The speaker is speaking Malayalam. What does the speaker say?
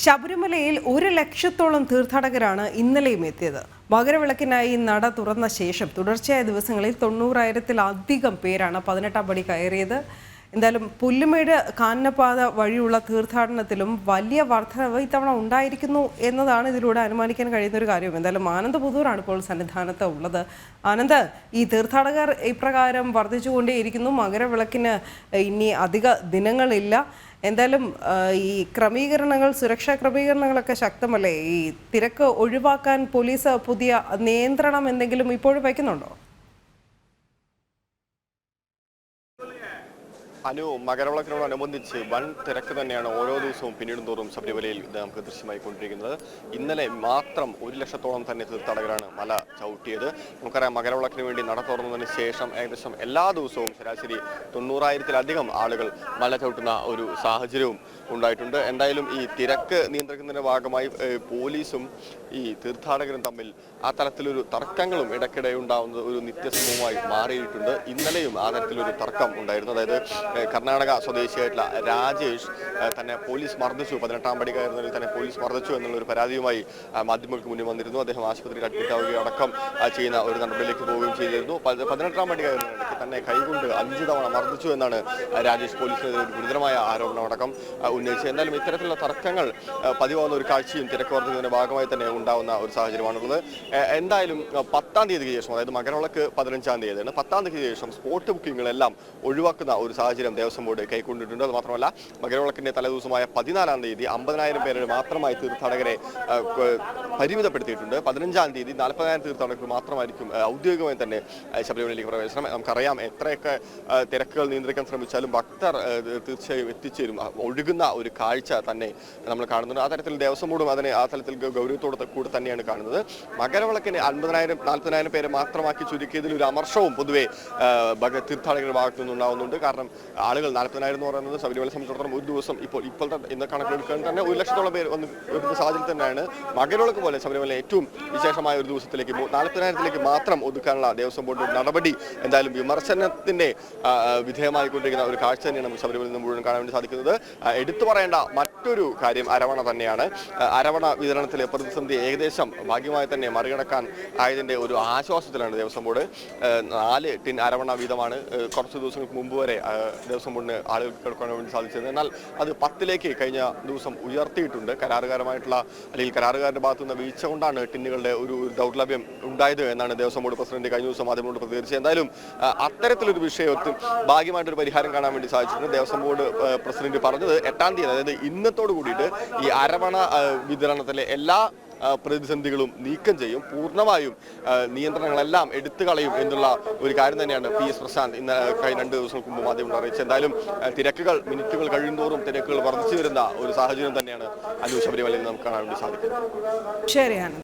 ശബരിമലയിൽ 1,00,000-ഓളം തീർത്ഥാടകരാണ് ഇന്നലെയും എത്തിയത്. മകരവിളക്കിനായി നട തുറന്ന ശേഷം തുടർച്ചയായ ദിവസങ്ങളിൽ 90,000-ത്തിലധികം പേരാണ് 18-ാം പടി കയറിയത്. എന്തായാലും പുല്ലുമേട് കാനനപാത വഴിയുള്ള തീർത്ഥാടനത്തിലും വലിയ വർധനവ് ഇത്തവണ ഉണ്ടായിരിക്കുന്നു എന്നതാണ് ഇതിലൂടെ അനുമാനിക്കാൻ കഴിയുന്ന ഒരു കാര്യം. എന്തായാലും ആനന്ദ് പുതൂരാണ് ഇപ്പോൾ സന്നിധാനത്ത് ഉള്ളത്. ആനന്ദ്, ഈ തീർത്ഥാടകർ ഇപ്രകാരം വർദ്ധിച്ചുകൊണ്ടേയിരിക്കുന്നു. മകരവിളക്കിന് ഇനി അധിക ദിനങ്ങളില്ല. എന്തായാലും ഈ ക്രമീകരണങ്ങൾ, സുരക്ഷാ ക്രമീകരണങ്ങളൊക്കെ ശക്തമല്ലേ? ഈ തിരക്ക് ഒഴിവാക്കാൻ പോലീസ് പുതിയ നിയന്ത്രണം എന്തെങ്കിലും ഇപ്പോഴും വയ്ക്കുന്നുണ്ടോ? മകരവിളക്കിനോടനുബന്ധിച്ച് വൻ തിരക്ക് തന്നെയാണ് ഓരോ ദിവസവും പിന്നീടും തോറും ശബരിമലയിൽ നമുക്ക് ദൃശ്യമായി കൊണ്ടിരിക്കുന്നത്. ഇന്നലെ മാത്രം 1,00,000-ഓളം തന്നെ തീർത്ഥാടകരാണ് മല ചവിട്ടിയത്. നമുക്കറിയാം, മകരവിളക്കിന് വേണ്ടി നട തുറന്നതിന് ശേഷം ഏകദേശം എല്ലാ ദിവസവും ശരാശരി 90,000-ത്തിലധികം ആളുകൾ മല ചവിട്ടുന്ന ഒരു സാഹചര്യവും ഉണ്ടായിട്ടുണ്ട്. എന്തായാലും ഈ തിരക്ക് നിയന്ത്രിക്കുന്നതിന്റെ ഭാഗമായി പോലീസും ഈ തീർത്ഥാടകരും തമ്മിൽ ആ തരത്തിലൊരു തർക്കങ്ങളും ഇടയ്ക്കിടെ ഉണ്ടാവുന്നത് ഒരു നിത്യസംഭവമായി മാറിയിട്ടുണ്ട്. ഇന്നലെയും ആ തരത്തിലൊരു തർക്കം ഉണ്ടായിരുന്നു. അതായത് കർണാടക സ്വദേശിയായിട്ടുള്ള രാജേഷ് തന്നെ പോലീസ് മർദ്ദിച്ചു, 18-ാം പടി കയറുന്നതിൽ തന്നെ പോലീസ് മർദ്ദിച്ചു എന്നുള്ളൊരു പരാതിയുമായി മാധ്യമങ്ങൾക്ക് മുന്നിൽ വന്നിരുന്നു. അദ്ദേഹം ആശുപത്രിയിൽ അഡ്മിറ്റ് ആവുകയും അടക്കം ചെയ്യുന്ന ഒരു നടപടിയിലേക്ക് പോവുകയും ചെയ്തിരുന്നു. 18-ാം പടി കയറുന്നതിനിടയ്ക്ക് തന്നെ കൈകൊണ്ട് 5 തവണ മർദ്ദിച്ചു എന്നാണ് രാജേഷ് പോലീസിനെതിരെ ഒരു ഗുരുതരമായ ആരോപണം അടക്കം ഉന്നയിച്ചത്. എന്നാലും ഇത്തരത്തിലുള്ള തർക്കങ്ങൾ പതിവാകുന്ന ഒരു കാഴ്ചയും തിരക്ക് വർദ്ധിക്കുന്നതിന്റെ ഭാഗമായി തന്നെ ഉണ്ടാവുന്ന ഒരു സാഹചര്യമാണുള്ളത്. എന്തായാലും 10-ാം തീയതിക്ക് ശേഷം, അതായത് മകരവിളക്ക് 15-ാം തീയതിയാണ്, 10-ാം തീയതിക്ക് ശേഷം സ്പോട്ട് ബുക്കിങ്ങുകളെല്ലാം ഒഴിവാക്കുന്ന ഒരു സാഹചര്യം ദേവസ്വം ബോർഡ് കൈക്കൊണ്ടിട്ടുണ്ട്. അത് മാത്രമല്ല, മകരവിളക്കിന്റെ തലേദിവസമായ 14-ാം തീയതി 50,000 പേരെ മാത്രമായി തീർത്ഥാടകരെ പരിമിതപ്പെടുത്തിയിട്ടുണ്ട്. 15-ാം തീയതി 40,000 തീർത്ഥാടകർക്ക് മാത്രമായിരിക്കും ഔദ്യോഗികമായി തന്നെ ശബരിമലയിലേക്ക് പ്രവേശനം. നമുക്കറിയാം, എത്രയൊക്കെ തിരക്കുകൾ നിയന്ത്രിക്കാൻ ശ്രമിച്ചാലും ഭക്തർ തീർച്ചയായും എത്തിച്ചേരും, ഒഴുകുന്ന ഒരു കാഴ്ച തന്നെ നമ്മൾ കാണുന്നുണ്ട്. ആ തരത്തിൽ ദേവസ്വം ബോർഡും അതിനെ ആ തരത്തിൽ ഗൗരവത്തോടെ കൂടെ തന്നെയാണ് കാണുന്നത്. മകരവിളക്കിന് 40,000 പേരെ മാത്രമാക്കി ചുരുക്കിയതിൽ ഒരു അമർഷവും പൊതുവെ തീർത്ഥാടകരുടെ ഭാഗത്തു നിന്നുണ്ടാവുന്നുണ്ട്. കാരണം ആളുകൾ 40,000 എന്ന് പറയുന്നത് ശബരിമല സംബന്ധിച്ചിടത്തോളം ഒരു ദിവസം ഇപ്പോഴത്തെ ഇന്ന് കണക്കെടുക്കാൻ തന്നെ 1,00,000-ഓളം പേര് വരുന്ന സാഹചര്യം തന്നെയാണ്. മകരവിളക്ക് പോലെ ശബരിമല ഏറ്റവും വിശേഷമായ ഒരു ദിവസത്തിലേക്ക് 40,000-ത്തിലേക്ക് മാത്രം ഒതുക്കാനുള്ള ദേവസ്വം ബോർഡ് നടപടി എന്തായാലും വിമർശനത്തിന്റെ വിധേയമായിക്കൊണ്ടിരിക്കുന്ന ഒരു കാഴ്ച തന്നെയാണ് നമുക്ക് ശബരിമലയിൽ നിന്ന് മുഴുവൻ കാണാൻ വേണ്ടി സാധിക്കുന്നത്. എടുത്തു പറയേണ്ട മറ്റൊരു കാര്യം അരവണ തന്നെയാണ്. അരവണ വിതരണത്തിലെ പ്രതിസന്ധി ഏകദേശം ഭാഗ്യമായി തന്നെ മറികടക്കാൻ ആയതിന്റെ ഒരു ആശ്വാസത്തിലാണ് ദേവസ്വം ബോർഡ്. 4 ടിൻ അരവണ വീതമാണ് കുറച്ച് ദിവസങ്ങൾക്ക് മുമ്പ് വരെ ദേവസ്വം ബോർഡിന് ആളുകൾക്ക് എടുക്കാൻ വേണ്ടി സാധിച്ചത്. എന്നാൽ അത് 10-ലേക്ക് കഴിഞ്ഞ ദിവസം ഉയർത്തിയിട്ടുണ്ട്. കരാറുകാരുമായിട്ടുള്ള അല്ലെങ്കിൽ കരാറുകാരുടെ ഭാഗത്തുനിന്ന് വീഴ്ച കൊണ്ടാണ് ടിന്നുകളുടെ ഒരു ദൗർലഭ്യം ഉണ്ടായത് എന്നാണ് ദേവസ്വം ബോർഡ് പ്രസിഡന്റ് കഴിഞ്ഞ ദിവസം മാധ്യമങ്ങളോട് പ്രതികരിച്ചത്. എന്തായാലും അത്തരത്തിലൊരു വിഷയത്തിൽ ഭാഗ്യമായിട്ടൊരു പരിഹാരം കാണാൻ വേണ്ടി സാധിച്ചിട്ടുണ്ട്. ദേവസ്വം ബോർഡ് പ്രസിഡന്റ് പറഞ്ഞത് 8-ാം തീയതി, അതായത് ഇന്നത്തോടു കൂടിയിട്ട് ഈ അരവണ വിതരണത്തിലെ എല്ലാ പ്രതിസന്ധികളും നീക്കം ചെയ്യും, പൂർണ്ണമായും നിയന്ത്രണങ്ങളെല്ലാം എടുത്തു കളയും എന്നുള്ള ഒരു കാര്യം തന്നെയാണ് PS പ്രശാന്ത് ഇന്ന് കഴിഞ്ഞ 2 ദിവസങ്ങൾക്ക് മുമ്പ് മാധ്യമങ്ങൾ അറിയിച്ചത്. എന്തായാലും തിരക്കുകൾ മിനിറ്റുകൾ കഴിയുന്തോറും തിരക്കുകൾ വർദ്ധിച്ചു വരുന്ന ഒരു സാഹചര്യം തന്നെയാണ് ശബരിമലയിൽ നമുക്ക് കാണാൻ വേണ്ടി സാധിക്കുന്നത്. ശരിയാണ്.